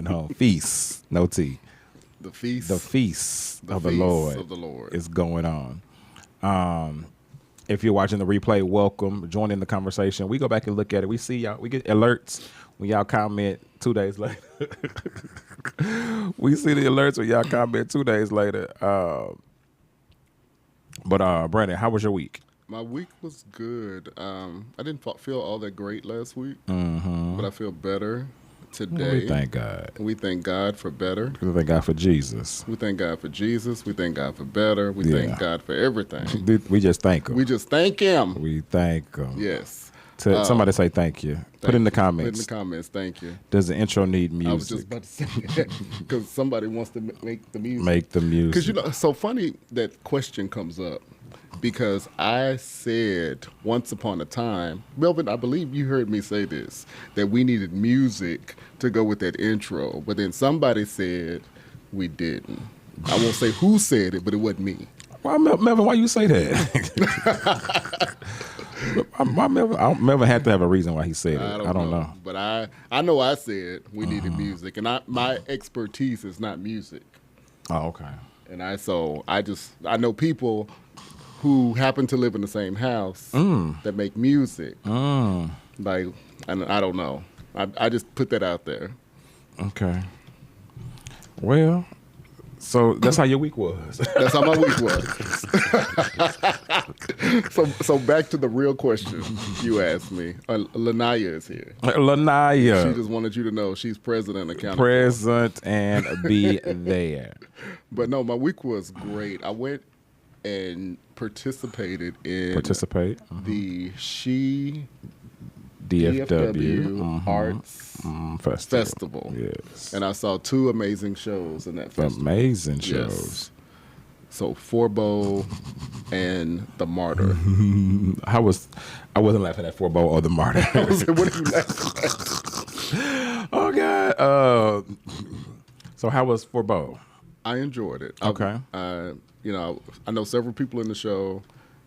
home. Feast, no T. The feast. The feast The of the feast Lord of the Lord is going on. If you're watching the replay, welcome. Join in the conversation. We go back and look at it. We see y'all. We get alerts when y'all comment 2 days later. We see the alerts when y'all comment 2 days later. But Brandon, how was your week? My week was good. I didn't feel all that great last week, but I feel better today. We thank God. We thank God for better. We thank God for Jesus. We thank God for Jesus. We thank God for better. We Yeah. thank God for everything. We just thank Him. We just thank Him. We thank Him. Yes. Somebody say thank you. Put in the comments. Put in the comments. Thank you. Does the intro need music? I was just about to say that because somebody wants to make the music. Make the music. Because, it's so funny that question comes up because I said once upon a time, Melvin, I believe you heard me say this, that we needed music to go with that intro. But then somebody said we didn't. I won't say who said it, but it wasn't me. Why, Melvin, why you say that? Melvin had to have a reason why he said it. I don't know. But I know I said we needed music, and my expertise is not music. Oh, okay. And I know people who happen to live in the same house that make music. Like, and I don't know. I just put that out there. Okay. Well, so that's how your week was. That's how my week was. So back to the real question you asked me. Lanaya is here. Lanaya. She just wanted you to know she's present and accountable. Present and be there. But no, my week was great. I went and participated in the She DFW Arts Festival. Yes. And I saw 2 amazing shows in that festival. Amazing shows. Yes. So Forbo and The Martyr. I wasn't laughing at Forbo or The Martyr. What are you laughing at? Oh God. So how was Forbo? I enjoyed it. Okay. I know several people in the show,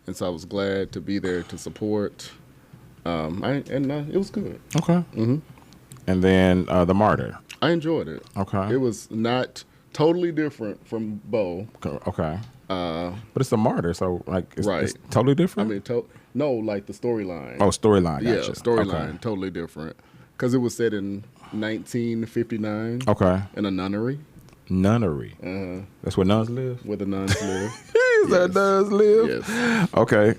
and so I was glad to be there to support. It was good. Okay. Mm-hmm. And then The Martyr. I enjoyed it. Okay. It was not totally different from Bo. Okay. But it's The Martyr, so it's totally different. I mean, no, like the storyline. Oh, storyline. Yeah, Gotcha. storyline, Okay. totally different. Because it was set in 1959. Okay. In a nunnery. Nunnery. That's where nuns live. Where the nuns live. Is that nuns live? Yes. Okay.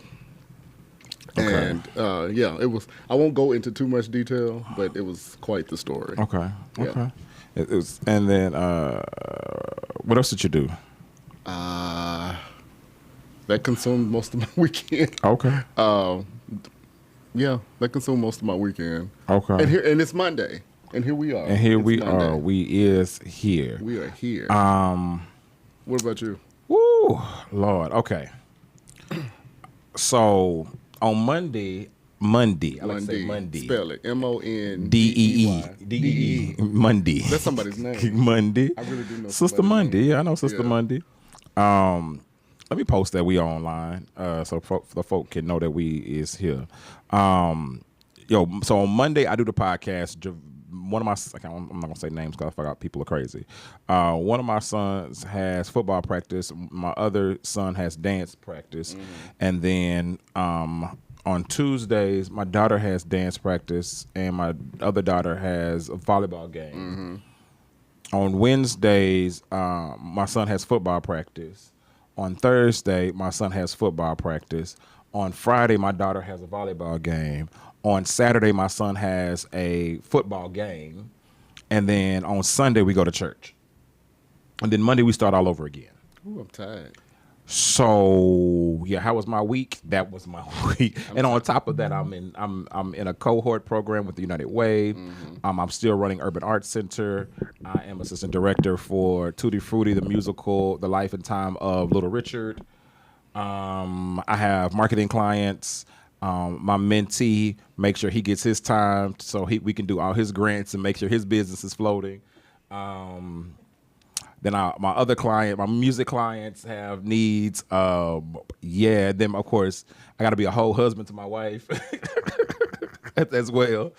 And it was. I won't go into too much detail, but it was quite the story. Okay. Yeah. Okay. It was, and then what else did you do? That consumed most of my weekend. Okay. That consumed most of my weekend. Okay. And it's Monday, and here we are. And here It's we Monday. are. We is here. We are here. What about you? Woo, Lord. Okay. So on Monday, I like to say Monday. Spell it. MONDEE. DEE. Monday. That's somebody's name. Monday. I really do know Sister Monday. name. Yeah, I know Sister Monday. Let me post that we are online, so the folk can know that we is here. So on Monday I do the podcast. One of my, I'm not gonna say names because I forgot people are crazy. One of my sons has football practice. My other son has dance practice, and then on Tuesdays my daughter has dance practice, and my other daughter has a volleyball game. On Wednesdays, my son has football practice. On Thursday, my son has football practice. On Friday, my daughter has a volleyball game. On Saturday, my son has a football game. And then on Sunday, we go to church. And then Monday, we start all over again. Ooh, I'm tired. So yeah, how was my week? That was my week. And on top of that, I'm in a cohort program with the United Way. I'm still running Urban Arts Center. I am assistant director for Tutti Frutti, the musical, The Life and Time of Little Richard. I have marketing clients. My mentee, make sure he gets his time so we can do all his grants and make sure his business is floating. Then my other client, my music clients have needs. Then of course I got to be a whole husband to my wife as well.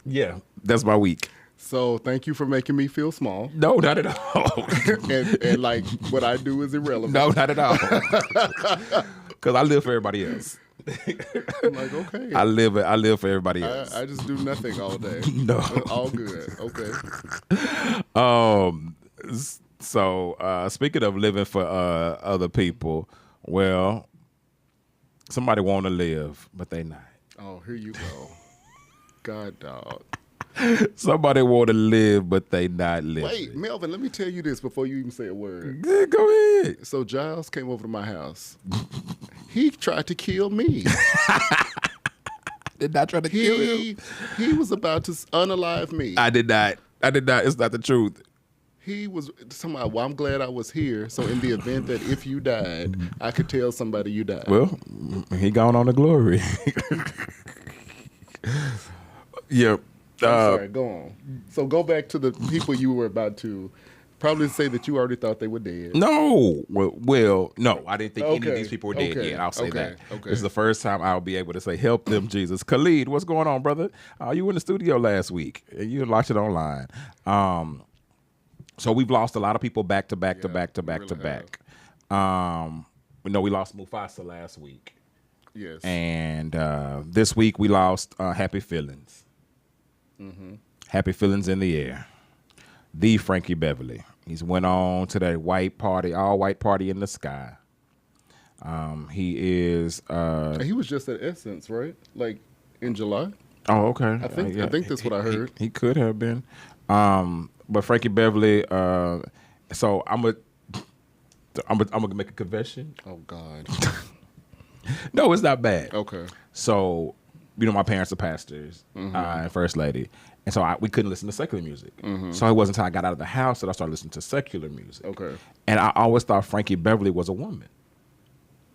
Yeah, that's my week. So thank you for making me feel small. No, not at all. and like what I do is irrelevant. No, not at all. Because I live for everybody else. I'm like, okay. I live for everybody else. I just do nothing all day. No. All good. Okay. So speaking of living for other people, well, somebody want to live, but they not. Oh, here you go. God, dog. Somebody want to live, but they not living. Wait, Melvin, let me tell you this before you even say a word. Yeah, go ahead. So Jiles came over to my house. He tried to kill me. Did not try to kill him. He was about to unalive me. I did not. It's not the truth. He was somehow. Well, I'm glad I was here. So in the event that if you died, I could tell somebody you died. Well, he gone on to glory. Yep. I'm sorry, go on. So go back to the people you were about to probably say that you already thought they were dead. No. Well, no. I didn't think any of these people were dead Okay. yet. I'll say that. Okay. This is the first time I'll be able to say, help them, Jesus. Khalid, what's going on, brother? You were in the studio last week. You watched it online. So we've lost a lot of people back to back to back to back to back. We lost Mufasa last week. Yes. And this week we lost Happy Feelings. Mm-hmm. Happy Feelings in the air. The Frankie Beverly. He's went on to that white party, all white party in the sky. He is. He was just at Essence, right? Like in July. Oh, okay. I think that's what I heard. He could have been. But Frankie Beverly. So I'm gonna make a confession. Oh God. No, it's not bad. Okay. So, my parents are pastors and First Lady. And so we couldn't listen to secular music. So it wasn't until I got out of the house that I started listening to secular music. Okay. And I always thought Frankie Beverly was a woman.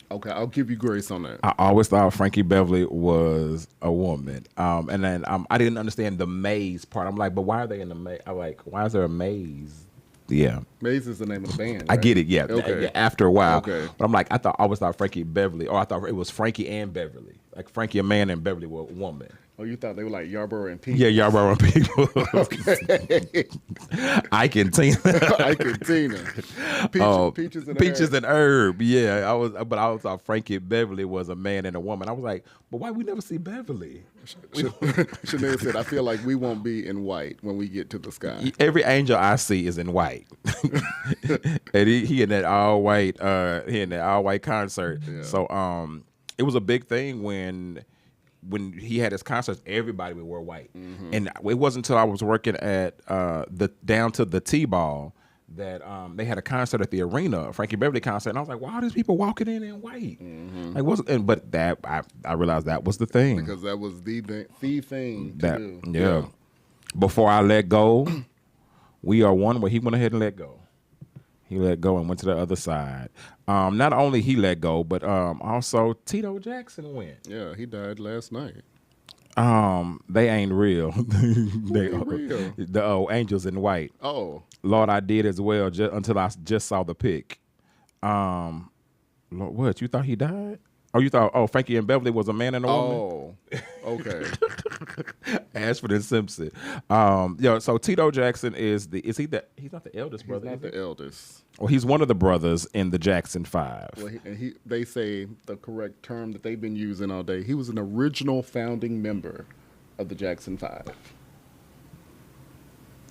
Okay, I'll give you grace on that. I always thought Frankie Beverly was a woman. And then I didn't understand the maze part. I'm like, but why are they in the maze? I'm like, why is there a maze? Yeah. Maze is the name of the band. I right? get it, yeah. Okay. Yeah, after a while. Okay. But I'm like, I always thought Frankie Beverly, or I thought it was Frankie and Beverly. Like Frankie a man and Beverly were a woman. Oh, you thought they were like Yarborough and Peach? Yeah, y'all wrong people. Okay. Ike and Tina. Ike and Tina. Peaches and Peaches Herb. and Herb. Yeah, I always thought Frankie Beverly was a man and a woman. I was like, but why we never see Beverly? Chanel said, I feel like we won't be in white when we get to the sky. Every angel I see is in white. And he in that all white concert. Yeah. So it was a big thing when he had his concerts, everybody would wear white. And it wasn't until I was working at down to the T-Ball that they had a concert at the arena, a Frankie Beverly concert, and I was like, "Why are these people walking in white?" Like, but that I realized that was the thing, Because that was the thing to do. Yeah. Before I let go, we are one. Where he went ahead and let go. He let go and went to the other side. Not only he let go, but also Tito Jackson went. Yeah, he died last night. They ain't real. They ain't real? The angels in white. Oh. Lord, I did as well until I just saw the pic. Lord, what? You thought he died? Oh, you thought Frankie and Beverly was a man and a woman? Oh, okay. Ashford and Simpson. So Tito Jackson he's not the eldest brother. He's not the eldest. Well, he's one of the brothers in the Jackson 5. Well, they say the correct term that they've been using all day. He was an original founding member of the Jackson 5.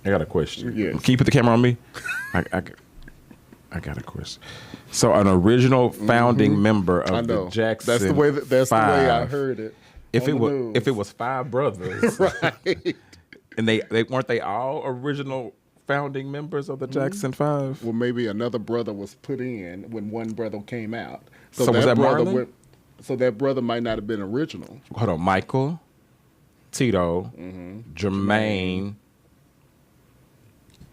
I got a question. Yes. Can you put the camera on me? I got a question. So an original founding member of the Jackson. That's the way. That's 5. the way I heard it. If it was 5 brothers, right? And they weren't they all original founding members of the Jackson 5? Well, maybe another brother was put in when one brother came out. So was that brother Marlon? So that brother might not have been original. Hold on, Michael, Tito, Jermaine.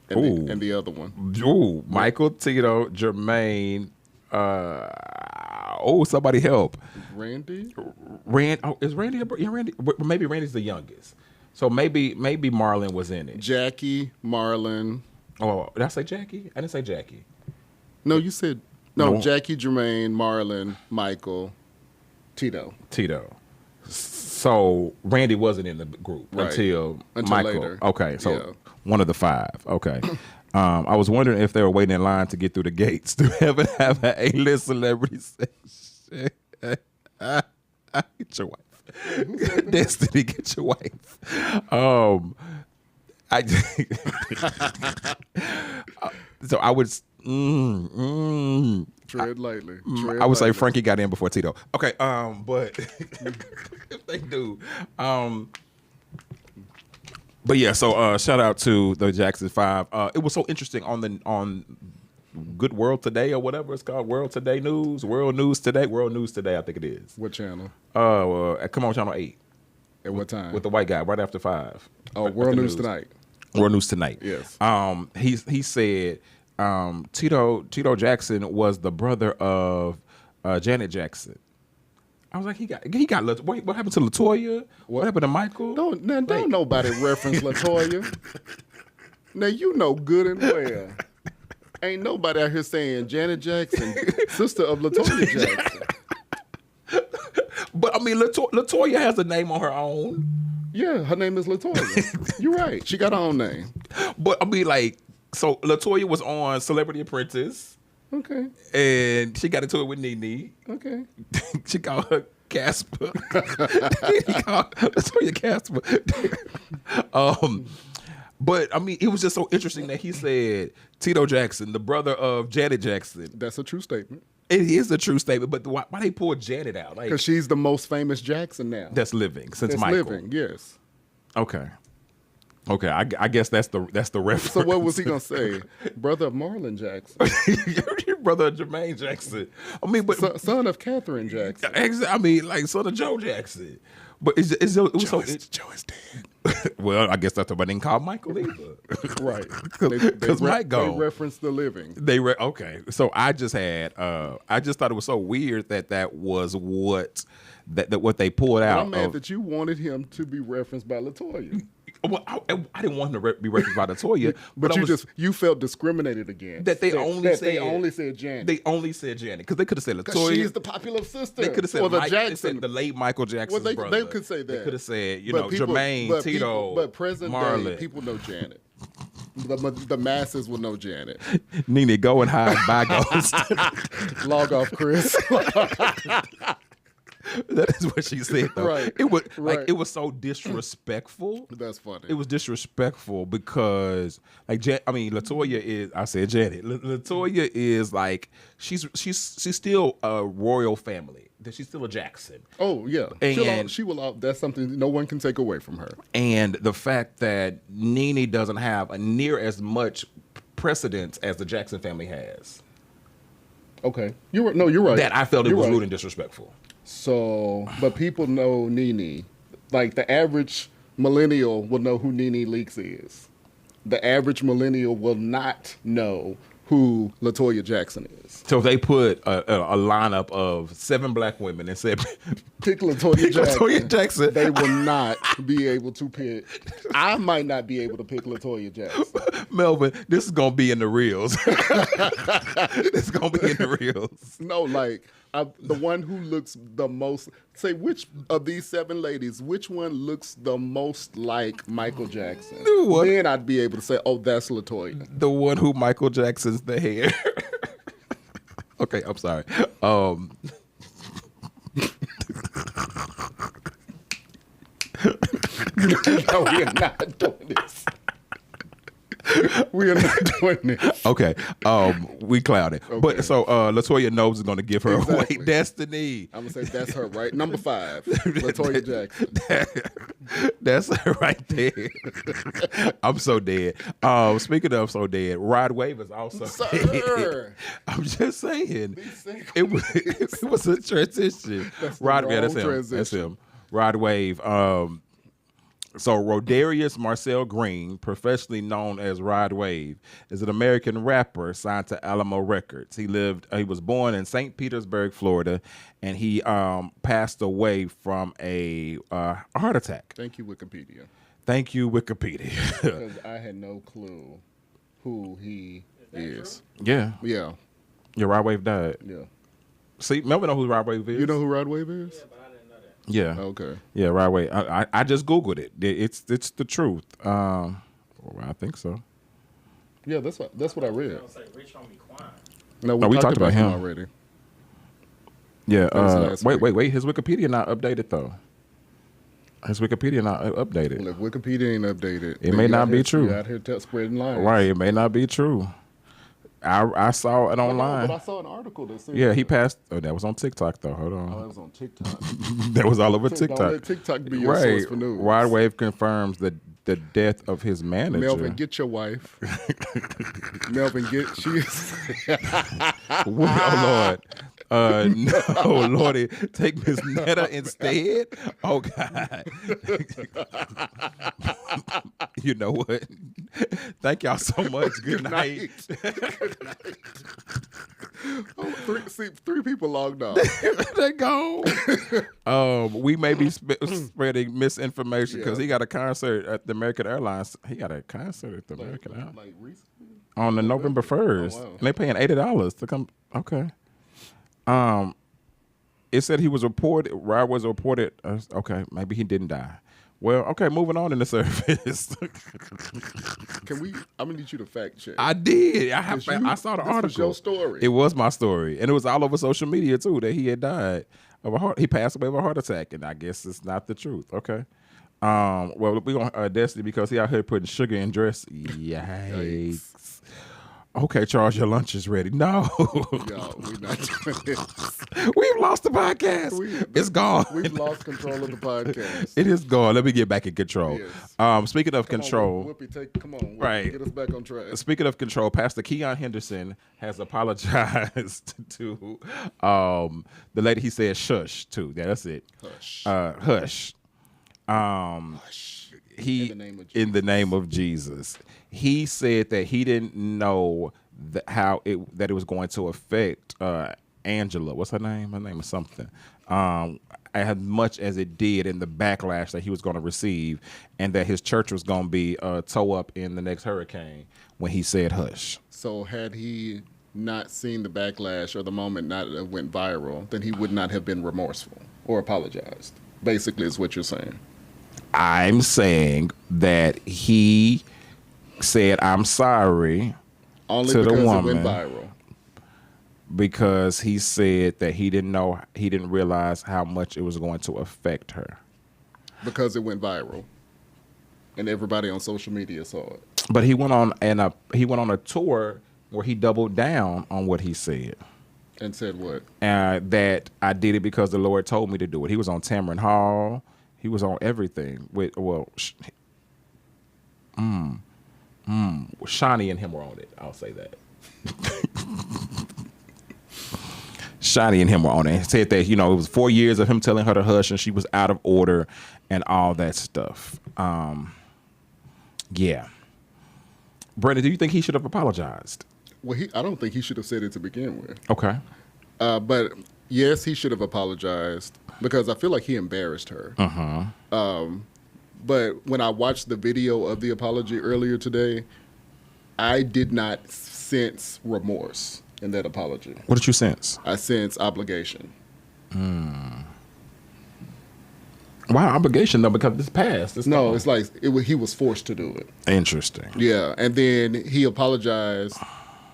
And the other one. Ooh, Michael, Tito, Jermaine. Somebody help. Randy? Is Randy? Yeah, Randy. Maybe Randy's the youngest. So maybe Marlon was in it. Jackie, Marlon. Oh, did I say Jackie? I didn't say Jackie. No, you said no. Jackie, Jermaine, Marlon, Michael, Tito. So Randy wasn't in the group Right. until Until Michael. later. Okay, so Yeah. one of the 5. Okay. I was wondering if they were waiting in line to get through the gates to have an A-list celebrity section. Get your wife. Destiny, get your wife. I so I would Tread lightly. I would say Frankie got in before Tito. Okay, but if they do, but yeah. So shout out to the Jackson 5. It was so interesting on Good World Today or whatever it's called, World Today News, World News Today, I think it is. What channel? Come on, Channel 8 At what time? with the white guy right after 5. Oh, World News Tonight. World News Tonight. Yes. He said Tito Jackson was the brother of Janet Jackson. I was like, he got. Wait, what happened to Latoya? What happened to Michael? Don't nobody reference Latoya. Now you know good and well. Ain't nobody out here saying Janet Jackson, sister of Latoya Jackson. But I mean, Latoya has a name on her own. Yeah, her name is Latoya. You're right. She got her own name. But I mean, like, so Latoya was on Celebrity Apprentice. Okay. And she got into it with Nene. Okay. She called her Casper. He called Latoya Casper. But I mean, it was just so interesting that he said Tito Jackson, the brother of Janet Jackson. That's a true statement. It is a true statement, but why they pull Janet out? Like, Because she's the most famous Jackson now. that's living since That's Michael. living, yes. Okay. I guess that's the reference. So what was he gonna say? Brother of Marlon Jackson, Your brother Jermaine Jackson. I mean, but son of Catherine Jackson. I mean, like son of Joe Jackson. But it was Joe is dead. Well, I guess that's why they didn't call Michael either. Right. Because Mike They gone. reference the living. Okay. So I just thought it was so weird that was what they pulled out. I'm mad that you wanted him to be referenced by Latoya. Well, I didn't want him to be referenced by Latoya, But you felt discriminated against. that they only said Janet. They only said Janet because they could have said Because Latoya. she's the popular sister. They could have said or the Mike, they Jackson. said the late Michael Jackson's Well, brother. they could say that. They could have said, But people- Jermaine, but Tito, people- But present Marlon. day, people know Janet. The masses will know Janet. Nene, go and hide by Ghost. Log off, Chris. That is what she said, though. Right. It was Right. it was so disrespectful. That's funny. It was disrespectful because, like, Latoya is. I said Janet. Latoya is like she's still a royal family. She's still a Jackson. Oh yeah, And- she will. That's something no one can take away from her. And the fact that Nene doesn't have a near as much precedence as the Jackson family has, Okay, you're right. that I felt it You're was right. rude and disrespectful. So, but people know Nene. Like the average millennial will know who Nene Leakes is. The average millennial will not know who Latoya Jackson is. So if they put a lineup of 7 black women and said, Pick Latoya Jackson. Latoya Jackson. They will not be able to pick. I might not be able to pick Latoya Jackson. Melvin, this is going to be in the reels. This is going to be in the reels. No, like the one who looks the most. Say which of these 7 ladies, which one looks the most like Michael Jackson? What? Then I'd be able to say, oh, that's Latoya. The one who Michael Jackson's the hair. Okay, I'm sorry. No, we are not doing this. We are not doing this. Okay, we clouded. Okay. But so Latoya knows is going to give her Exactly. away. Destiny. I'm gonna say that's her, right? Number 5, Latoya Jackson. That's her right there. I'm so dead. Speaking of so dead, Rod Wave is also dead. Sir, I'm just saying. These things- It was a transition. That's the Rod, yeah, that's wrong him. That's transition. him. Rod Wave. So Rodarius Marcel Green, professionally known as Rod Wave, is an American rapper signed to Alamo Records. He was born in St. Petersburg, Florida, and he passed away from a heart attack. Thank you, Wikipedia, Thank you, Wikipedia. because I had no clue who he is. Yeah. Yeah, Rod Wave died. yeah. See, Melvin know who Rod Wave is. You know who Rod Wave is? Yeah, but I didn't know Yeah. Okay. Yeah, right away. I just Googled it. It's the truth. Well, I think so. Yeah, that's what I read. Say Rich Homie Quan. No, we talked about him already. Yeah. That was last week. Wait. His Wikipedia not updated though. His Wikipedia not updated. Well, if Wikipedia ain't updated, It may not be true. You out here spreading lies. Right. It may not be true. I saw it online. But I saw an article that said. Yeah, he passed. Oh, that was on TikTok though. Hold on. Oh, that was on TikTok. That was all over Don't TikTok. let TikTok be your source for news. Rod Wave confirms the death of his manager. Melvin, get your wife. Melvin, Oh Lord. No, Lordy, take Miss Netta instead. Oh God. You know what? Thank y'all so much. Good night. Good night. Three people logged off. They go. We may be spreading misinformation because he got a concert at the American Airlines. He got a concert at the American Airlines Recently? on the November 1st. Oh, wow. And they paying $80 to come. Okay. It said he was reported. Rod was reported. Okay, maybe he didn't die. Well, okay, moving on in the service. I'm gonna need you to fact check. I did. I saw the article. This was your story. It was my story, and it was all over social media too that he had died of a heart. He passed away of a heart attack, and I guess it's not the truth. Okay. Well, we on Destiny because he out here putting sugar in dress. Yikes. Okay, Charles, your lunch is ready. No. Y'all, we're not doing this. We've lost the podcast. It's gone. We've lost control of the podcast. It is gone. Let me get back in control. Yes. Speaking of control. Come on, Whoopi, right. get us back on track. Speaking of control, Pastor Keon Henderson has apologized to the lady he said shush to. Yeah, that's it. Hush. Hush. Hush. In the name of Jesus. He said that he didn't know that it was going to affect Angela. What's her name? Her name is something. As much as it did in the backlash that he was going to receive, and that his church was going to be toe up in the next hurricane when he said hush. So had he not seen the backlash or the moment not went viral, then he would not have been remorseful or apologized. Basically, is what you're saying. I'm saying that he said, "I'm sorry," only to because the woman it went viral. Because he said that he didn't realize how much it was going to affect her. Because it went viral, and everybody on social media saw it. But he went on a tour where he doubled down on what he said. And said what? That I did it because the Lord told me to do it. He was on Tamron Hall. He was on everything. Shawnee and him were on it. I'll say that. Shawnee and him were on it. He said that, it was 4 years of him telling her to hush and she was out of order and all that stuff. Yeah. Brandon, do you think he should have apologized? Well, I don't think he should have said it to begin with. Okay. But yes, he should have apologized because I feel like he embarrassed her. But when I watched the video of the apology earlier today, I did not sense remorse in that apology. What did you sense? I sense obligation. Why obligation though? Because it's past. No, it's like he was forced to do it. Interesting. Yeah, and then he apologized,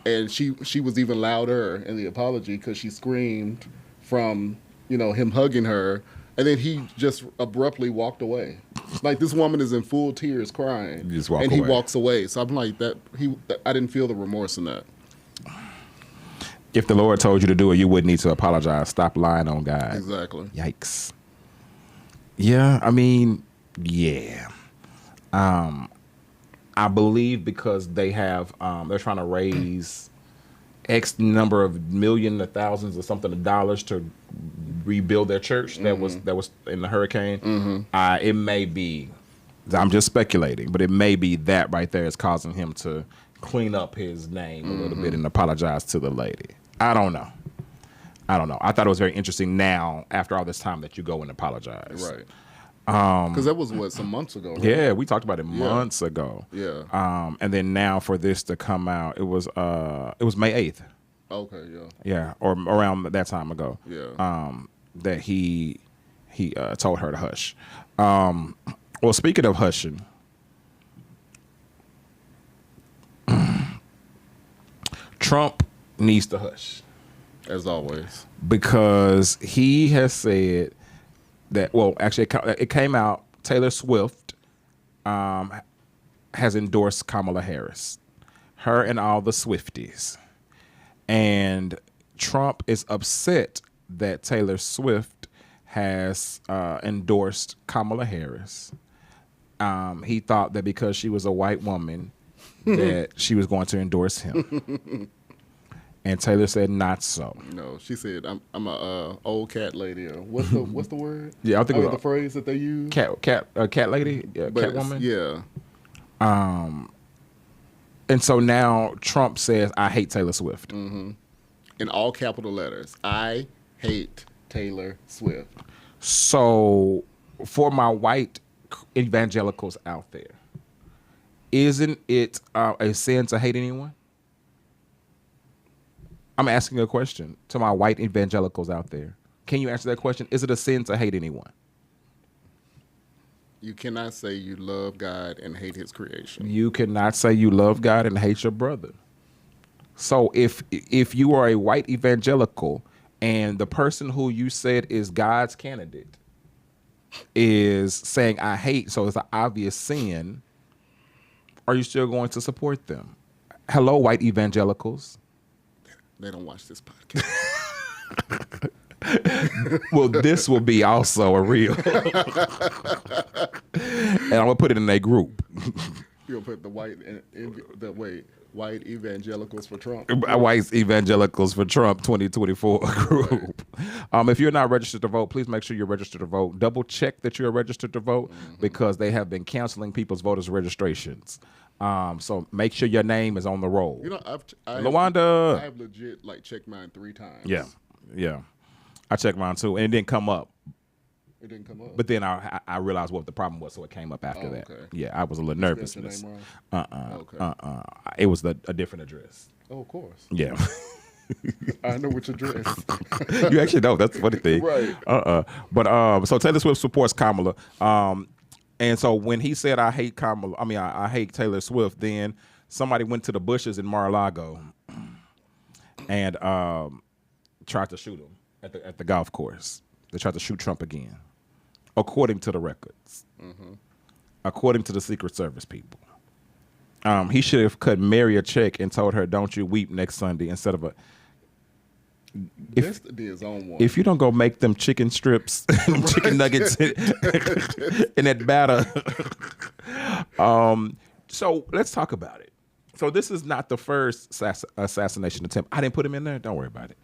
and she was even louder in the apology because she screamed from him hugging her, and then he just abruptly walked away. Like this woman is in full tears, crying, he walks away. So I'm like that. I didn't feel the remorse in that. If the Lord told you to do it, you wouldn't need to apologize. Stop lying on God. Exactly. Yikes. Yeah, I mean, yeah. I believe because they have, they're trying to raise X number of million or thousands or something of dollars to rebuild their church that was in the hurricane. It may be, I'm just speculating, but it may be that right there is causing him to clean up his name a little bit and apologize to the lady. I don't know. I thought it was very interesting now, after all this time, that you go and apologize. Right. Because that was, some months ago, right? Yeah, we talked about it months ago. Yeah. And then now for this to come out, it was May 8th. Okay, yeah. Yeah, or around that time ago. Yeah. That he he told her to hush. Well, speaking of hushing, Trump needs to hush. As always. Because he has said that, well, actually, it came out, Taylor Swift has endorsed Kamala Harris, her and all the Swifties. And Trump is upset that Taylor Swift has endorsed Kamala Harris. He thought that because she was a white woman that she was going to endorse him. And Taylor said not so. No, she said I'm a old cat lady. Or what's the word? Yeah, I think it was the phrase that they use. Cat lady, cat woman. Yeah. And so now Trump says, I hate Taylor Swift. Mm-hmm. In all capital letters. I hate Taylor Swift. So for my white evangelicals out there, isn't it a sin to hate anyone? I'm asking a question to my white evangelicals out there. Can you answer that question? Is it a sin to hate anyone? You cannot say you love God and hate his creation. You cannot say you love God and hate your brother. So if you are a white evangelical and the person who you said is God's candidate is saying I hate, so it's an obvious sin, are you still going to support them? Hello, white evangelicals. They don't watch this podcast. Well, this will be also a reel. And I'm going to put it in a group. You'll put the white evangelicals for Trump. White evangelicals for Trump 2024 group. If you're not registered to vote, please make sure you're registered to vote. Double check that you're registered to vote because they have been canceling people's voters' registrations. So make sure your name is on the roll. You know, Lawanda. I've legit checked mine 3 times. Yeah. I checked mine too, and it didn't come up. It didn't come up. But then I realized what the problem was, so it came up after that. Okay. Yeah, I was a little nervous. Your name wrong? Okay. It was a different address. Oh, of course. Yeah. I know which address. You actually know. That's the funny thing. Right. But so Taylor Swift supports Kamala. And so when he said I hate Kamala, I hate Taylor Swift, then somebody went to the bushes in Mar-a-Lago and tried to shoot him at the golf course. They tried to shoot Trump again, according to the records, according to the Secret Service people. He should have cut Mary a check and told her, "Don't you weep" next Sunday instead of a. If you don't go make them chicken strips, chicken nuggets in that batter. So let's talk about it. So this is not the first assassination attempt. I didn't put him in there. Don't worry about it.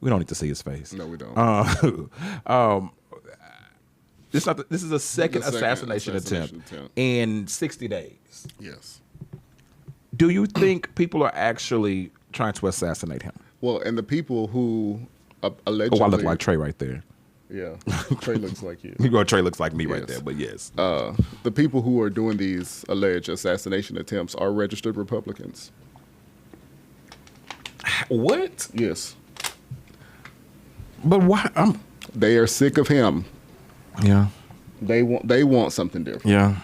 We don't need to see his face. No, we don't. This is a second assassination attempt in 60 days. Yes. Do you think people are actually trying to assassinate him? Well, and the people who allegedly... Oh, I look like Trey right there. Yeah, Trey looks like you. Well, Trey looks like me right there, but yes. The people who are doing these alleged assassination attempts are registered Republicans. What? Yes. But why? They are sick of him. Yeah. They want something different. Yeah.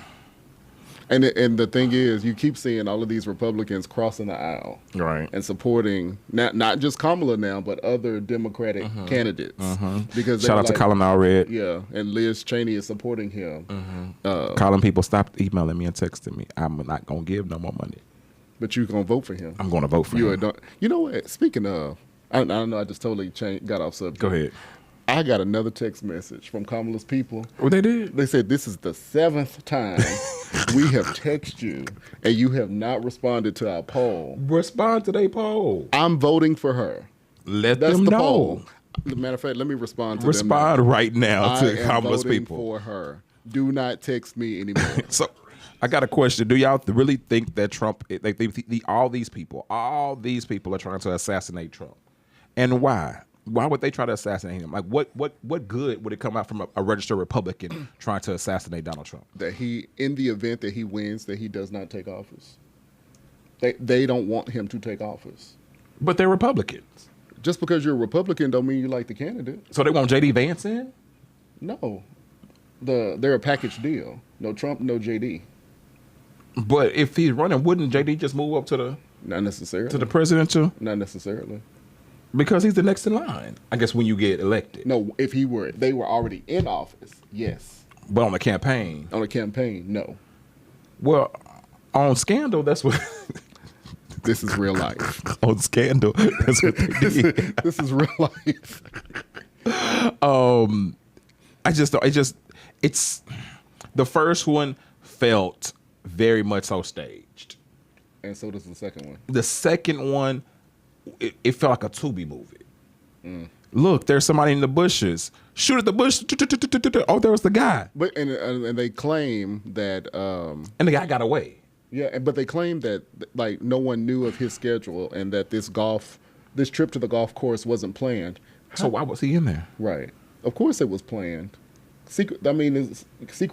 And the thing is, you keep seeing all of these Republicans crossing the aisle, right, and supporting not just Kamala now, but other Democratic candidates. Because shout out to Colin Allred. Yeah, and Liz Cheney is supporting him. Calling people, stop emailing me and texting me. I'm not gonna give no more money. But you're gonna vote for him. I'm gonna vote for him. You know what? Speaking of, I don't know. I just totally got off subject. Go ahead. I got another text message from Kamala's people. What they did? They said, this is the 7th time we have texted you and you have not responded to our poll. Respond to their poll. I'm voting for her. That's them know. Poll. Matter of fact, let me respond to them. Respond right now to Kamala's people. For her. Do not text me anymore. So I got a question. Do y'all really think that Trump, all these people are trying to assassinate Trump? And why? Why would they try to assassinate him? Like, what good would it come out from a registered Republican trying to assassinate Donald Trump? That in the event that he wins, that he does not take office. They don't want him to take office. But they're Republicans. Just because you're a Republican don't mean you like the candidate. So they want J.D. Vance in? No, they're a package deal. No Trump, no JD. But if he's running, wouldn't JD just move up to Not necessarily. the presidential? Not necessarily. Because he's the next in line. I guess when you get elected. No, if they were already in office, yes. But on the campaign. On a campaign, no. Well, on Scandal, that's what. This is real life. On Scandal, that's what they did. This is real life. It's the first one felt very much so staged. And so does the second one. The second one, it felt like a Tubi movie. Look, there's somebody in the bushes. Shoot at the bush. Oh, there was the guy. But and they claim that And the guy got away. yeah, but they claim that like no one knew of his schedule and that this trip to the golf course wasn't planned. So why was he in there? Right. Of course it was planned. Secret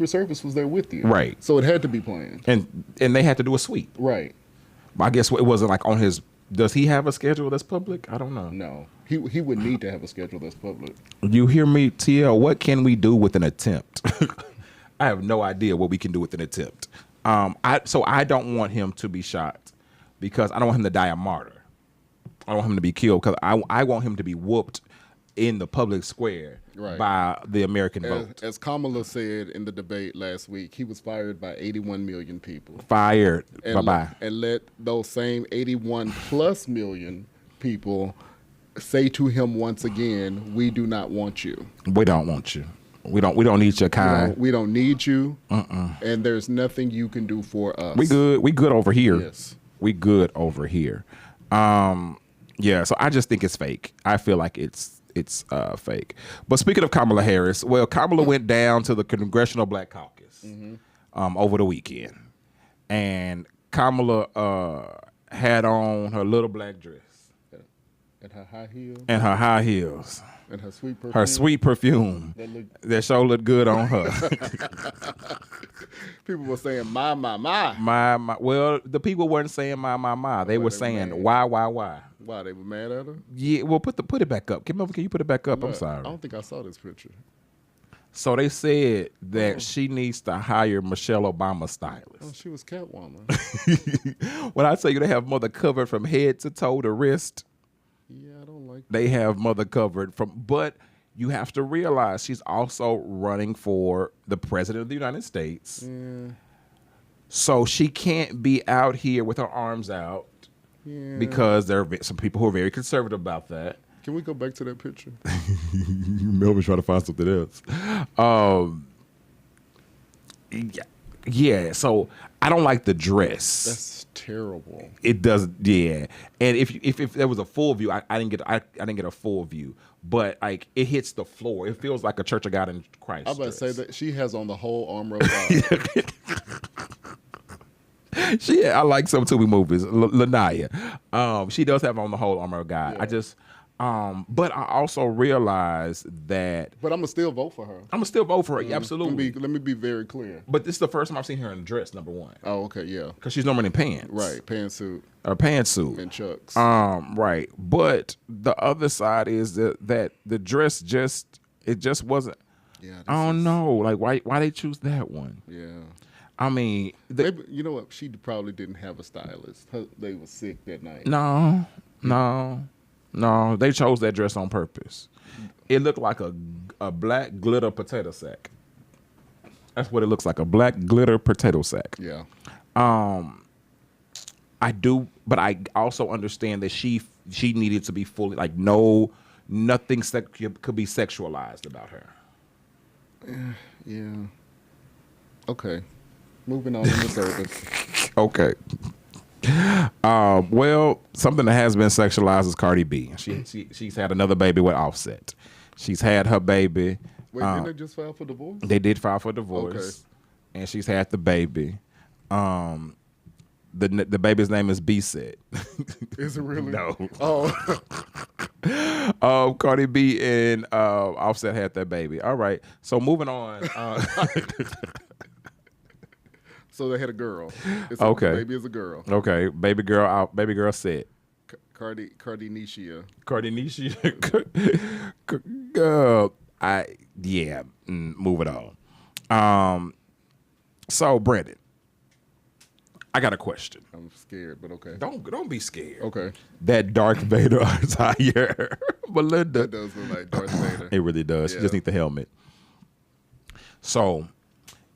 Service was there with you. Right. So it had to be planned. And they had to do a sweep. Right. I guess it wasn't like on his. Does he have a schedule that's public? I don't know. No. He would need to have a schedule that's public. You hear me, TL? What can we do with an attempt? I have no idea what we can do with an attempt. So I don't want him to be shot because I don't want him to die a martyr. I don't want him to be killed because I want him to be whooped in the public square by the American vote. As Kamala said in the debate last week, he was fired by 81 million people. Fired. And Bye-bye. And let those same 81 plus million people say to him once again, we do not want you. We don't want you. We don't need your kind. We don't need you. And there's nothing you can do for us. We good over here. Yes. We good over here. Yeah, so I just think it's fake. I feel like it's fake. But speaking of Kamala Harris, well, Kamala went down to the Congressional Black Caucus over the weekend. And Kamala had on her little black dress. And her high heels. And her high heels. And her sweet perfume. Her sweet perfume. That sure looked good on her. People were saying, my. My. Well, the people weren't saying my. They were saying, why. Why, they were mad at her? Yeah, well, put it back up. Can you put it back up? Look, I'm sorry. I don't think I saw this picture. So they said that she needs to hire Michelle Obama stylist. Oh, she was Catwoman. When I tell you they have mother covered from head to toe to wrist, yeah, I don't like that. They have mother covered but you have to realize she's also running for the president of the United States. Yeah. So she can't be out here with her arms out because there are some people who are very conservative about that. Can we go back to that picture? Melvin's trying to find something else. Yeah, so I don't like the dress. That's terrible. It does, yeah. And if there was a full view, I didn't get a full view, but like it hits the floor. It feels like a Church of God in Christ. I was about to say that she has on the whole armor of God. I like some Tubi movies. Lanaya, she does have on the whole armor of God. Yeah. But I also realize that. But I'm gonna still vote for her. I'm gonna still vote for her. Absolutely. Let me be very clear. But this is the first time I've seen her in a dress. Number one. Oh, okay, yeah. Because she's normally in pants. Right, pantsuit. Or pantsuit. And chucks. Right. But the other side is that the dress just wasn't. Yeah. I don't know. Like why they choose that one? Yeah. I mean, maybe, you know what? She probably didn't have a stylist. They were sick that night. No, they chose that dress on purpose. It looked like a black glitter potato sack. That's what it looks like, a black glitter potato sack. Yeah. I do, but I also understand that she needed to be fully, like, nothing could be sexualized about her. Yeah. Okay. Moving on in the service. Okay. Well, something that has been sexualized is Cardi B. She's had another baby with Offset. She's had her baby. Wait, didn't they just file for divorce? They did file for divorce. Okay. And she's had the baby. The baby's name is B-Set. Is it really? No. Oh. Cardi B and Offset had that baby. All right. So moving on. So they had a girl. Okay. Baby is a girl. Okay. Baby girl said. Cardi Nishia. Cardi Nishia. Move it on. So Brandon, I got a question. I'm scared, but okay. Don't be scared. Okay. That Darth Vader attire, Melinda. That does look like Darth Vader. It really does. You just need the helmet. So,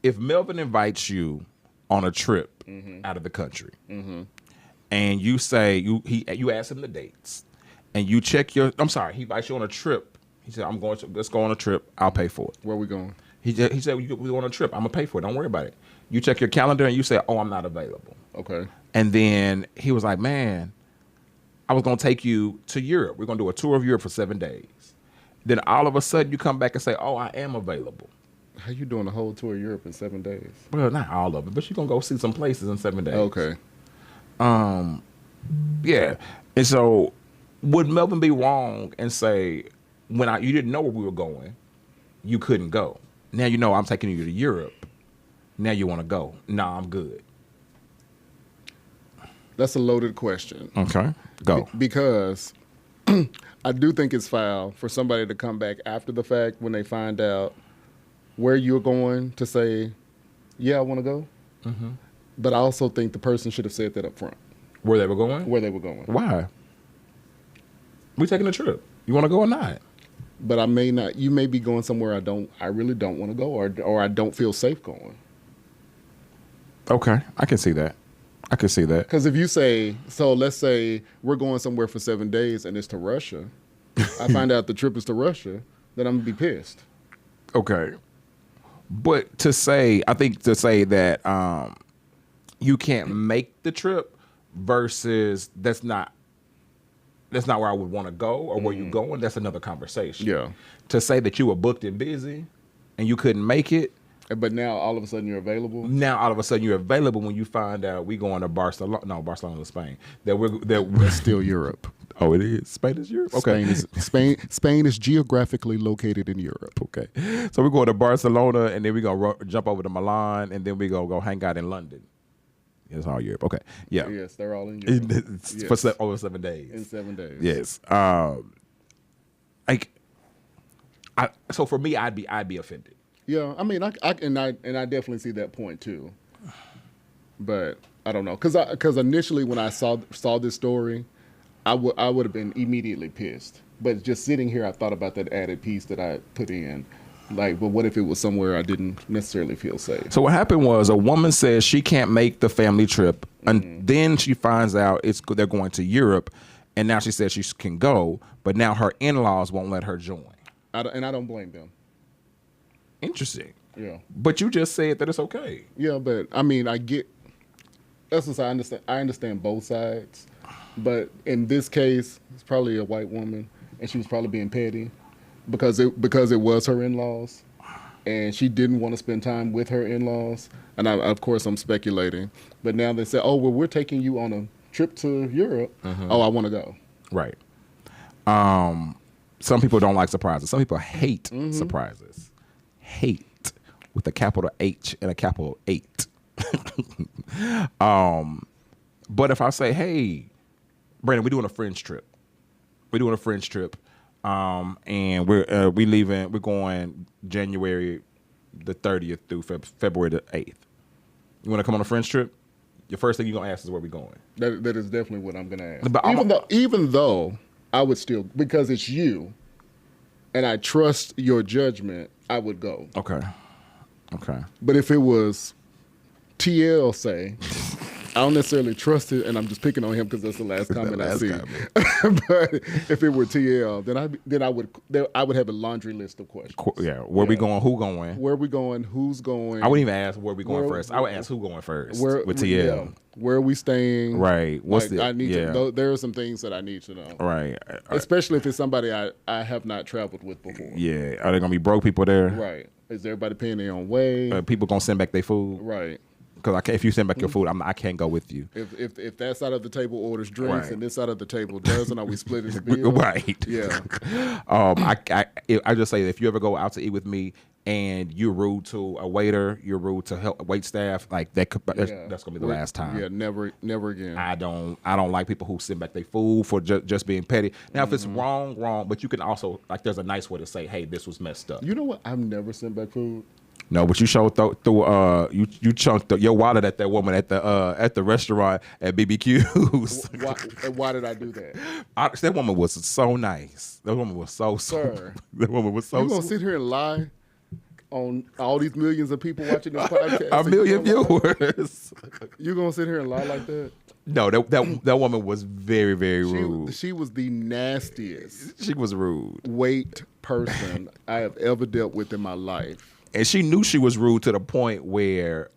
if Melvin invites you on a trip out of the country, and you say you ask him the dates, and you check he invites you on a trip. He said, let's go on a trip. I'll pay for it. Where we going? He said, we go on a trip. I'm gonna pay for it. Don't worry about it. You check your calendar and you say, oh, I'm not available. Okay. And then he was like, man, I was gonna take you to Europe. We're gonna do a tour of Europe for 7 days. Then all of a sudden you come back and say, oh, I am available. How you doing a whole tour of Europe in 7 days? Well, not all of it, but you're gonna go see some places in 7 days. Okay. Yeah. And so would Melvin be wrong and say, you didn't know where we were going, you couldn't go. Now you know I'm taking you to Europe. Now you want to go. Nah, I'm good. That's a loaded question. Okay. Go. Because I do think it's foul for somebody to come back after the fact when they find out where you're going to say, yeah, I want to go. But I also think the person should have said that up front. Where they were going? Where they were going. Why? We taking a trip. You want to go or not? But I may not. You may be going somewhere I really don't want to go, or I don't feel safe going. Okay, I can see that. Because if you say, so let's say we're going somewhere for 7 days and it's to Russia, I find out the trip is to Russia, then I'm gonna be pissed. Okay, but I think to say that you can't make the trip versus that's not where I would want to go or where you going. That's another conversation. Yeah. To say that you were booked and busy and you couldn't make it. But now all of a sudden you're available. Now all of a sudden you're available when you find out we going to Barcelona. No, Barcelona to Spain. That's still Europe. Oh, it is. Spain is Europe. Okay. Spain is geographically located in Europe. Okay. So we're going to Barcelona and then we're gonna jump over to Milan and then we're gonna go hang out in London. It's all Europe. Okay. Yeah. Yes, they're all in Europe. For over 7 days. In 7 days. Yes. So for me, I'd be offended. Yeah, I mean, I definitely see that point too. But I don't know, because initially when I saw this story, I would have been immediately pissed. But just sitting here, I thought about that added piece that I put in. Like, well, what if it was somewhere I didn't necessarily feel safe? So what happened was a woman says she can't make the family trip, and then she finds out they're going to Europe, and now she says she can go, but now her in-laws won't let her join. I don't blame them. Interesting. Yeah. But you just said that it's okay. Yeah, but I mean, that's what I understand. I understand both sides, but in this case, it's probably a white woman, and she was probably being petty because it was her in-laws, and she didn't want to spend time with her in-laws. And of course, I'm speculating, but now they say, oh, well, we're taking you on a trip to Europe. Oh, I want to go. Right. Some people don't like surprises. Some people hate surprises. Hate with a capital H and a capital 8. But if I say, hey, Brandon, we're doing a French trip. And we leaving. We're going January the 30th through February the 8th. You want to come on a French trip? Your first thing you're gonna ask is where we going. That is definitely what I'm gonna ask. But even though I would still, because it's you, and I trust your judgment, I would go. Okay. But if it was TL, say, I don't necessarily trust it, and I'm just picking on him because that's the last comment I see. But if it were TL, then I would have a laundry list of questions. Yeah, where we going? Who going? Where we going? Who's going? I wouldn't even ask where we going first. I would ask who going first with TL. Yeah. Where are we staying? Right. What's I need to know. There are some things that I need to know. Right. Especially if it's somebody I have not traveled with before. Yeah. Are there gonna be broke people there? Right. Is everybody paying their own way? People gonna send back their food? Right. Because if you send back your food, I can't go with you. If that side of the table orders drinks and this side of the table doesn't, are we splitting the bill? Right. Yeah. I just say if you ever go out to eat with me, and you're rude to a waiter, you're rude to help wait staff, like that's gonna be the last time. Yeah, never again. I don't like people who send back their food for just being petty. Now, if it's wrong, but you can also, like, there's a nice way to say, hey, this was messed up. You know what? I've never sent back food. No, but you showed through you chunked your wallet at that woman at the restaurant at BBQ's. Why did I do that? That woman was so nice. That woman was so Sir, that woman was so. You gonna sit here and lie on all these millions of people watching this podcast? A million viewers. You gonna sit here and lie like that? No, that woman was very, very rude. She was the nastiest. She was rude. Wait person I have ever dealt with in my life. And she knew she was rude to the point where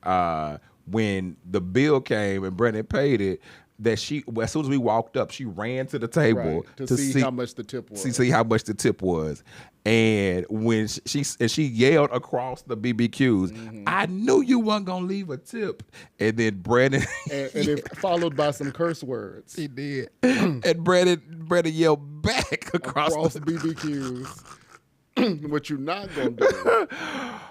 when the bill came and Brennan paid it, that as soon as we walked up, she ran to the table to see how much the tip was. See how much the tip was. And when she yelled across the BBQs, I knew you weren't gonna leave a tip. And then Brandon and it followed by some curse words. He did. And Brandon yelled back across the BBQs. What you not gonna do?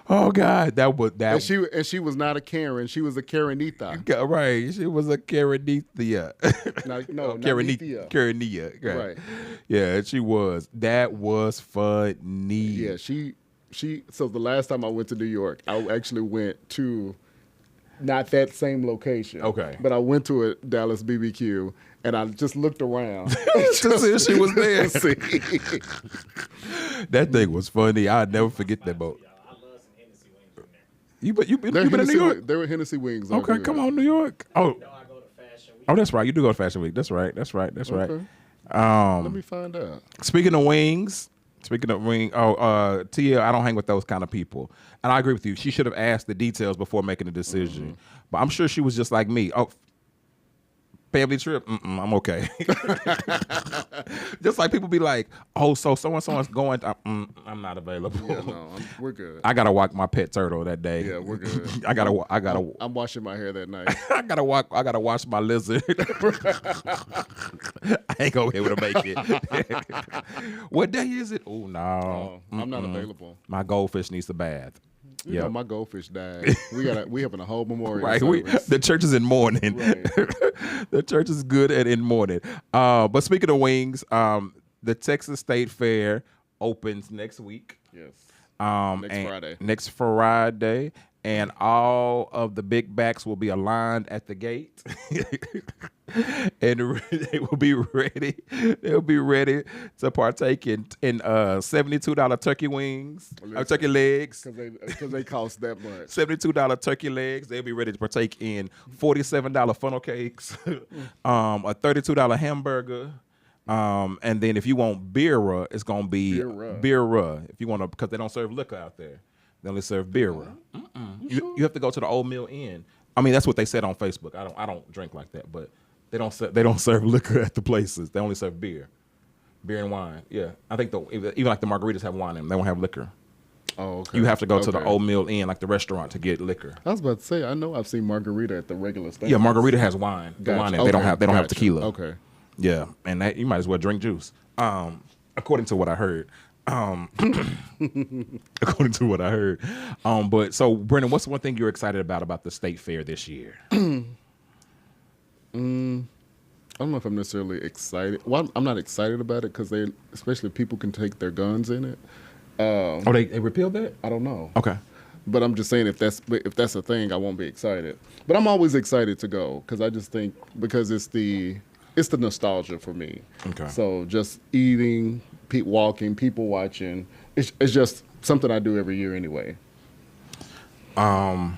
Oh God, that was that. And she was not a Karen. She was a Karenita. Right, she was a Karenita. No, Karenita. Right. Yeah, she was. That was funny. Yeah, she. So the last time I went to New York, I actually went to not that same location. Okay. But I went to a Dallas BBQ and I just looked around to see if she was there. That thing was funny. I'll never forget that boat. I love some Hennessy wings in there. You been in New York? There were Hennessy wings. Okay, come on, New York. Oh, I go to Fashion Week. Oh, that's right. You do go to Fashion Week. That's right. Okay. Let me find out. Speaking of wings, TL, I don't hang with those kind of people. And I agree with you. She should have asked the details before making a decision. But I'm sure she was just like me. Oh, family trip? I'm okay. Just like people be like, oh, so so-and-so's going. I'm not available. Yeah, no, we're good. I got to walk my pet turtle that day. Yeah, we're good. I gotta. I'm washing my hair that night. I gotta wash my lizard. I ain't gonna be able to make it. What day is it? Oh no, I'm not available. My goldfish needs a bath. You know, my goldfish died. We having a whole memorial. Right, service. the church is in mourning. Right. The church is good and in mourning. But speaking of wings, the Texas State Fair opens next week. Yes. Friday. Next Friday. And all of the big backs will be aligned at the gate. And they will be ready. They'll be ready to partake in $72 turkey wings, turkey legs. Because they cost that much. $72 turkey legs. They'll be ready to partake in $47 funnel cakes, a $32 hamburger. And then if you want beer, it's gonna be beer. If you want to, because they don't serve liquor out there. They only serve beer. You have to go to the Old Mill Inn. I mean, that's what they said on Facebook. I don't drink like that, but they don't serve liquor at the places. They only serve beer and wine. Yeah, I think even like the margaritas have wine in them. They won't have liquor. Oh, okay. You have to go to the Old Mill Inn, like the restaurant, to get liquor. I was about to say, I know I've seen margarita at the regular stand. Yeah, margarita has wine. Gotcha. The wine in. They don't have tequila. Okay. Yeah, and you might as well drink juice. According to what I heard. According to what I heard. But so, Brennan, what's one thing you're excited about the state fair this year? I don't know if I'm necessarily excited. Well, I'm not excited about it because especially people can take their guns in it. They repealed that? I don't know. Okay. But I'm just saying if that's a thing, I won't be excited. But I'm always excited to go because I just think because it's the nostalgia for me. Okay. So just eating, walking, people watching, it's just something I do every year anyway. Mine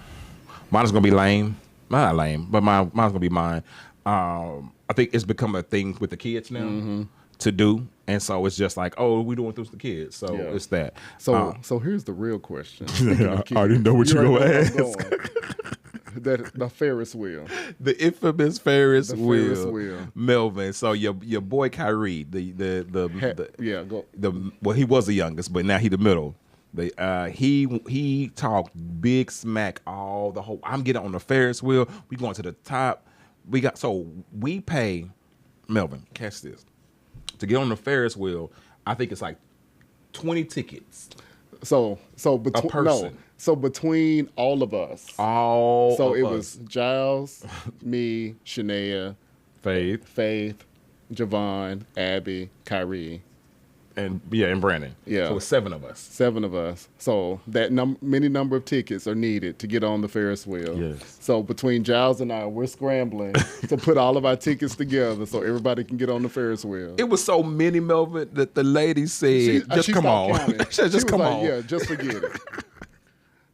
is gonna be lame. Not lame, but mine's gonna be mine. I think it's become a thing with the kids now to do, and so it's just like, oh, we doing this with the kids, so it's that. So here's the real question. I already know what you're gonna ask. The Ferris wheel, the infamous Ferris wheel, Melvin. So your boy Kyrie, well, he was the youngest, but now he the middle. He talked big smack all the whole. I'm getting on the Ferris wheel. We going to the top. We pay Melvin. Catch this. To get on the Ferris wheel, I think it's like 20 tickets. So between person. so between all of us. All So of it us. was Giles, me, Shania, Faith, Javon, Abby, Kyrie. and Brandon. Yeah. So it's 7 of us. 7 of us. So that many number of tickets are needed to get on the Ferris wheel. Yes. So between Giles and I, we're scrambling to put all of our tickets together so everybody can get on the Ferris wheel. It was so many, Melvin, that the lady said, "Just She come stopped on." counting. She said, She "Just was come like, on." Yeah, just forget it.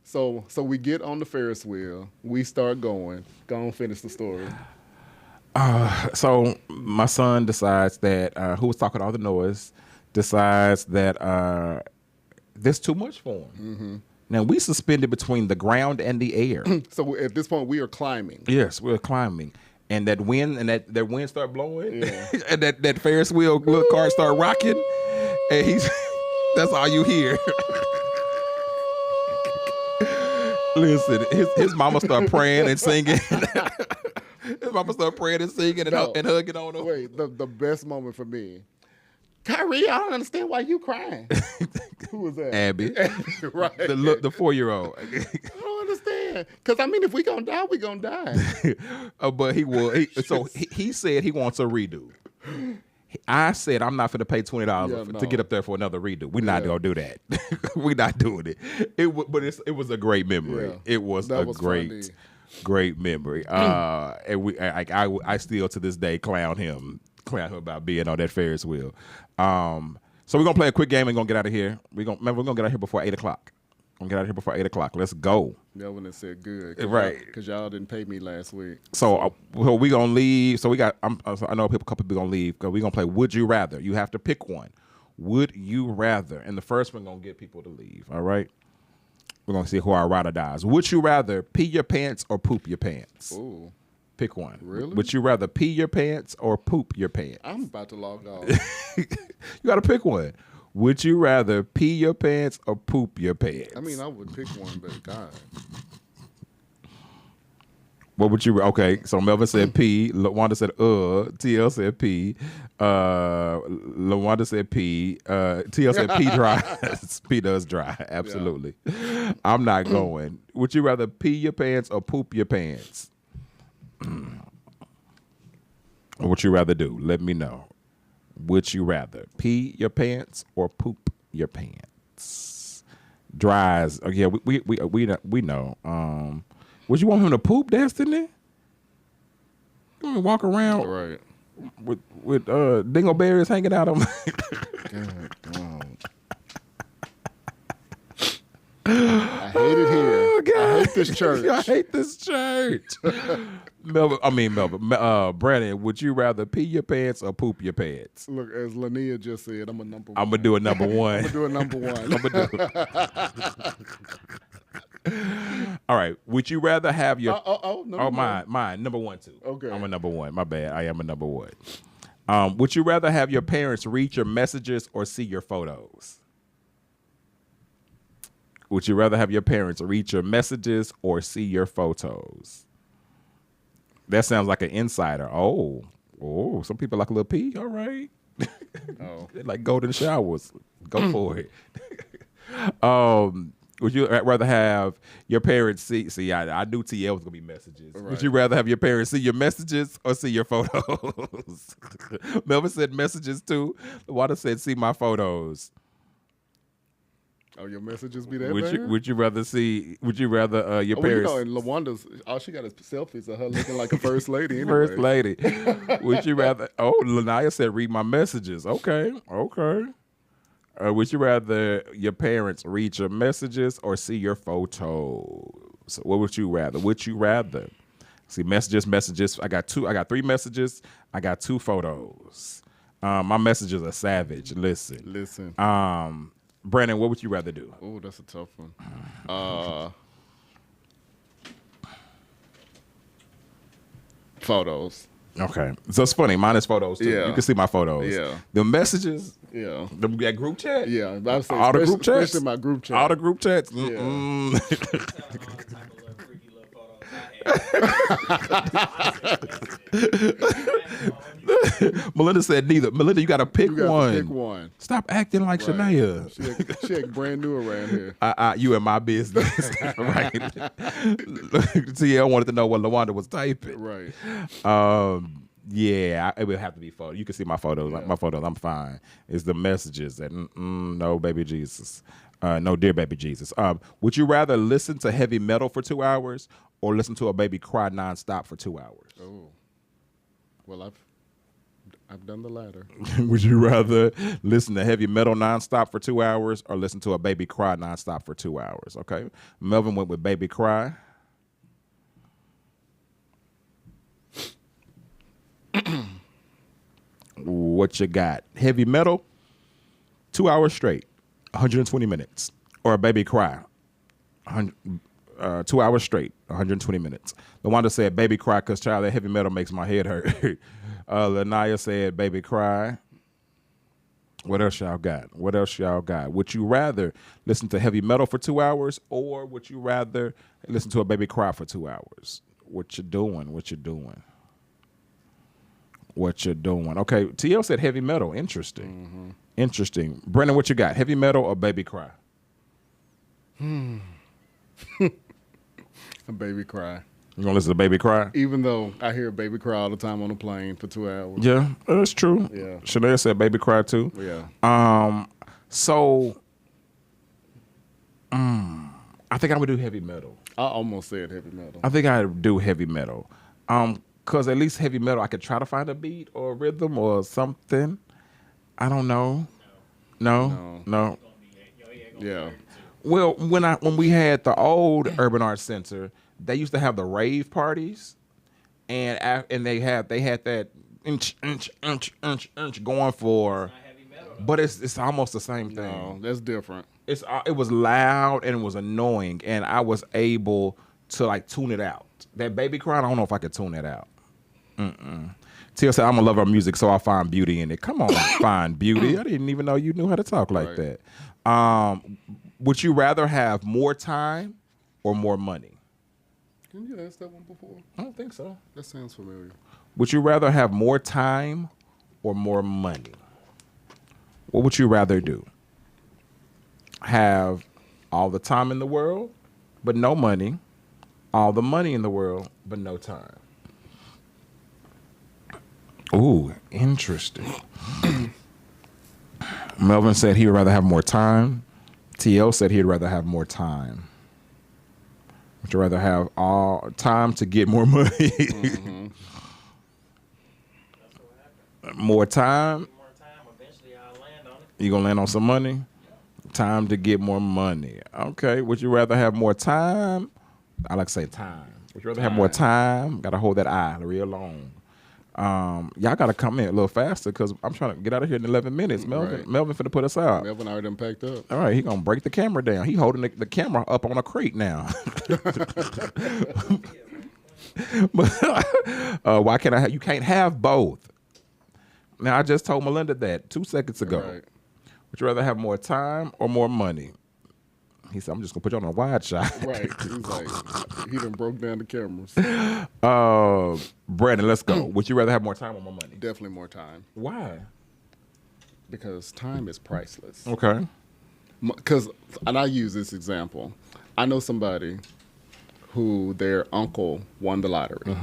So we get on the Ferris wheel. We start going. Go on, finish the story. So my son decides that who was talking all the noise decides that there's too much for him. Mm-hmm. Now we suspended between the ground and the air. So at this point, we are climbing. Yes, we're climbing, and that wind that wind start blowing, Yeah. and that Ferris wheel little car start rocking, and he's that's all you hear. Listen, his mama start praying and singing. His mama start praying and singing No. and hugging on him. Wait, the best moment for me. Kyrie, I don't understand why you crying. Who was that? Abby, Right. the 4-year-old. I don't understand. Because, I mean, if we going to die, we going to die. But he said he wants a redo. I said I'm not going to pay $20 to get up there for another redo. We're not going to do that. We're not doing it. It was a great memory. Yeah. It was That a was great, funny. great memory. And I still to this day clown him about being on that Ferris wheel. So we're gonna play a quick game and gonna get out of here. We're gonna get out of here before 8 o'clock. I'm gonna get out of here before 8 o'clock. Let's go. Melvin had said good. Right. Because y'all didn't pay me last week. So we gonna leave. So we got. I know a couple people gonna leave because we gonna play Would You Rather. You have to pick one. Would you rather? And the first one gonna get people to leave. All right. We're gonna see who our ride or dies. Would you rather pee your pants or poop your pants? Ooh. Pick one. Really? Would you rather pee your pants or poop your pants? I'm about to log off. You got to pick one. Would you rather pee your pants or poop your pants? I mean, I would pick one, but God. What would you? Okay, so Melvin said pee. LaWanda said TL said pee. LaWanda said pee. TL said pee dries. Pee does dry. Absolutely. Yeah. I'm not going. Would you rather pee your pants or poop your pants? What would you rather do? Let me know. Would you rather pee your pants or poop your pants? Dries. Oh, yeah, we know. Would you want him to poop, Destiny? You want to walk around Right. with dingleberries hanging out of him? God. I hate it here. Oh, God. I hate this church. I hate this church. Melvin. Brandon, would you rather pee your pants or poop your pants? Look, as Lania just said, I'm a number one. I'm going to do a number one. I'm going to do a number one. I'm gonna do All right. Would you rather have your... mine. Number one, too. Okay. I'm a number one. My bad. I am a number one. Would you rather have your parents read your messages or see your photos? Would you rather have your parents read your messages or see your photos? That sounds like an insider. Oh, some people like a little pee. All right. Oh. They like golden showers. Go for it. Would you rather have your parents see? I knew TL was gonna be messages. Right. Would you rather have your parents see your messages or see your photos? Melvin said messages too. Water said see my photos. Oh, your messages be that Would bad? you rather see? Would you rather your parents? Well, you know, and LaWanda's all she got is selfies of her looking like a first lady. Anyway. First lady. Would you rather? Oh, Lanaya said read my messages. Okay. Would you rather your parents read your messages or see your photos? What would you rather? Would you rather see messages? I got 3 messages. I got 2 photos. My messages are savage. Listen. Brandon, what would you rather do? Oh, that's a tough one. Photos. Okay. So it's funny. Mine is photos too. Yeah. You can see my photos. Yeah. The messages. Yeah. That group chat. Yeah. I was saying, All the group chats. Especially my group chat. All the group chats. Yeah. Melinda said neither. Melinda, you got to pick You got one. to pick one. Stop acting like Right. Shania. She act brand new around here. You in my business, right? TL wanted to know what LaWanda was typing. Right. Yeah, it would have to be photo. You can see my photos. Yeah. My photos, I'm fine. It's the messages that no, baby Jesus, no, dear baby Jesus. Would you rather listen to heavy metal for 2 hours or listen to a baby cry nonstop for 2 hours? Oh. Well, I've done the latter. Would you rather listen to heavy metal nonstop for 2 hours or listen to a baby cry nonstop for 2 hours? Okay, Melvin went with baby cry. What you got? Heavy metal, 2 hours straight, 120 minutes, or a baby cry, 2 hours straight, 120 minutes. LaWanda said baby cry because child, that heavy metal makes my head hurt. Lanaya said baby cry. What else y'all got? What else y'all got? Would you rather listen to heavy metal for 2 hours or would you rather listen to a baby cry for 2 hours? What you doing? What you doing? What you doing? Okay, TL said heavy metal. Interesting. Interesting. Brennan, what you got? Heavy metal or baby cry? A baby cry. You gonna listen to baby cry? Even though I hear baby cry all the time on the plane for 2 hours. Yeah, that's true. Yeah. Shanae said baby cry too. Yeah. So I think I'm gonna do heavy metal. I almost said heavy metal. I think I do heavy metal. Cause at least heavy metal I could try to find a beat or a rhythm or something. I don't know. No. Yeah. Well, when we had the old Urban Arts Center, they used to have the rave parties, and they had that inch going for, but it's almost the same thing. No, that's different. It was loud and it was annoying, and I was able to like tune it out. That baby cry, I don't know if I could tune that out. Tia said, I'm a lover of music, so I'll find beauty in it. Come on, find beauty. I didn't even know you knew how to talk like Right. that. Would you rather have more time or more money? Didn't you ask that one before? I don't think so. That sounds familiar. Would you rather have more time or more money? What would you rather do? Have all the time in the world, but no money. All the money in the world, but no time. Ooh, interesting. Melvin said he would rather have more time. TL said he'd rather have more time. Would you rather have all time to get more money? More time? More time, eventually I'll land on it. You gonna land on some money? Time to get more money. Okay. Would you rather have more time? I like to say time. Would you rather have more time? Gotta hold that I real long. Y'all gotta come in a little faster because I'm trying to get out of here in 11 minutes. Right. Melvin finna put us out. Melvin already done packed up. All right, he gonna break the camera down. He holding the camera up on a crate now. But why can't I? You can't have both. Now I just told Melinda that 2 seconds ago. Right. Would you rather have more time or more money? He said, I'm just gonna put you on a wide shot. Right. He's like, he done broke down the cameras. Brandon, let's go. Would you rather have more time or more money? Definitely more time. Why? Because time is priceless. Okay. Because, and I use this example. I know somebody who their uncle won the lottery,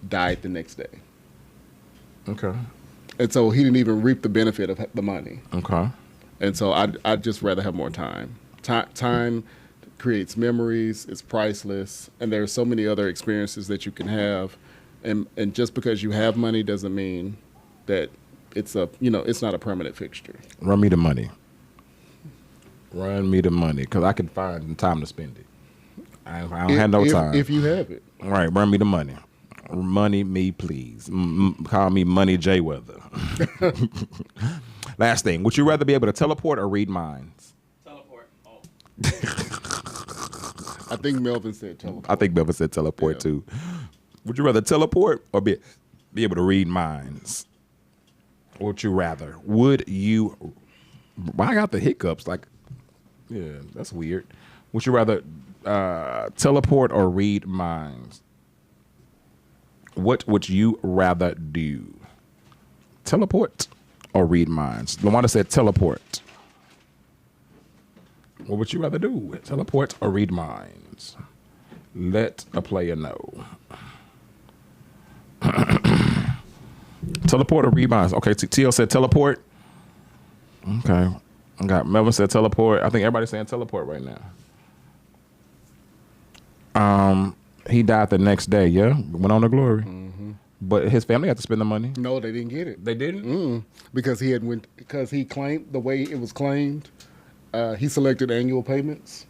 died the next day. Okay. And so he didn't even reap the benefit of the money. Okay. And so I'd just rather have more time. Time creates memories, it's priceless, and there are so many other experiences that you can have. And just because you have money doesn't mean that it's not a permanent fixture. Run me the money. Run me the money, because I can find time to spend it. I don't have no time. If you have it. All right, run me the money. Money me, please. Call me Money J Weather. Last thing. Would you rather be able to teleport or read minds? Teleport. Oh. I think Melvin said teleport. I think Melvin said teleport too. Would you rather teleport or be able to read minds? Or would you rather? Would you? I got the hiccups. Like, yeah, that's weird. Would you rather teleport or read minds? What would you rather do? Teleport or read minds? LaWanda said teleport. What would you rather do? Teleport or read minds? Let a player know. Teleport or read minds? Okay, T.O. said teleport. Okay. I got Melvin said teleport. I think everybody's saying teleport right now. He died the next day, yeah? Went on to glory. But his family had to spend the money. No, they didn't get it. They didn't? Because he claimed the way it was claimed, he selected annual payments.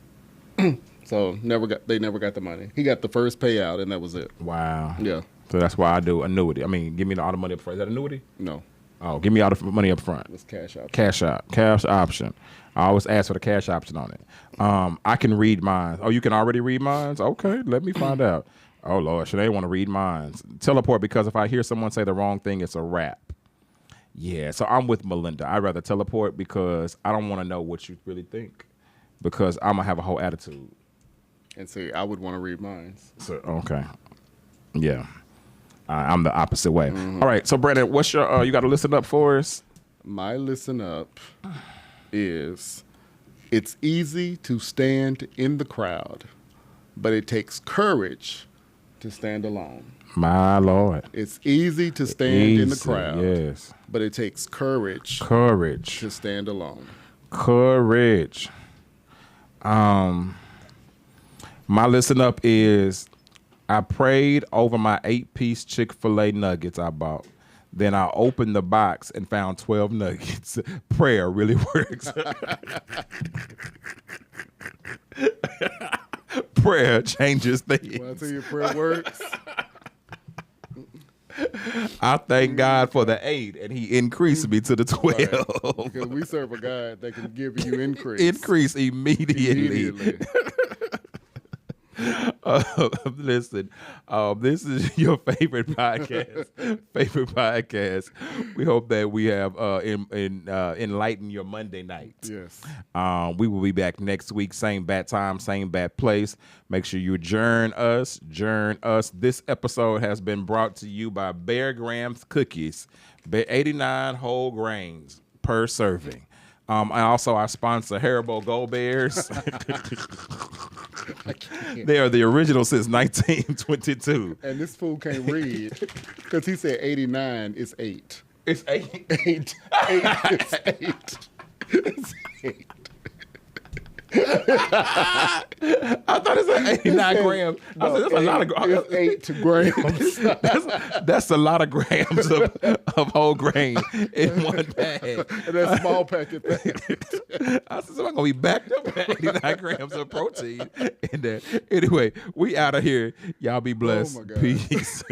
So they never got the money. He got the first payout and that was it. Wow. Yeah. So that's why I do annuity. I mean, give me all the money up front. Is that annuity? No. Oh, give me all the money up front. It's cash out. Cash option. I always ask for the cash option on it. I can read minds. Oh, you can already read minds? Okay, let me find out. Oh, Lord, should they want to read minds? Teleport, because if I hear someone say the wrong thing, it's a wrap. Yeah, so I'm with Melinda. I'd rather teleport because I don't want to know what you really think because I'm going to have a whole attitude. And see, I would want to read minds. So, okay. Yeah. I'm the opposite way. All right, so Brandon, what's your, you got to listen up for us? My listen up is, it's easy to stand in the crowd, but it takes courage to stand alone. My Lord. It's easy to stand in the crowd, yes. but it takes courage to stand alone. Courage. My listen up is, I prayed over my 8-piece Chick-fil-A nuggets I bought. Then I opened the box and found 12 nuggets. Prayer really works. Prayer changes things. When I tell you prayer works. I thank God for the 8, and He increased me to the 12. Right. Because we serve a God that can give you increase. Increase immediately. Listen, this is your favorite podcast. We hope that we have enlightened your Monday night. Yes. We will be back next week, same bat time, same bat place. Make sure you adjourn us. This episode has been brought to you by Bear Grams Cookies, 89 whole grains per serving. And also our sponsor, Haribo Gold Bears. They are the original since 1922. And this fool can't read because he said 89 is 8. It's 8. 8. 8 is 8. It's 8. I thought it said 89 grams. I said, that's a lot of grams. It's 8 grams. That's a lot of grams of whole grain in one bag. And that small packet thing. I said, so I'm going to be backed up at 89 grams of protein in there. Anyway, we out of here. Y'all be blessed. Oh my God. Peace.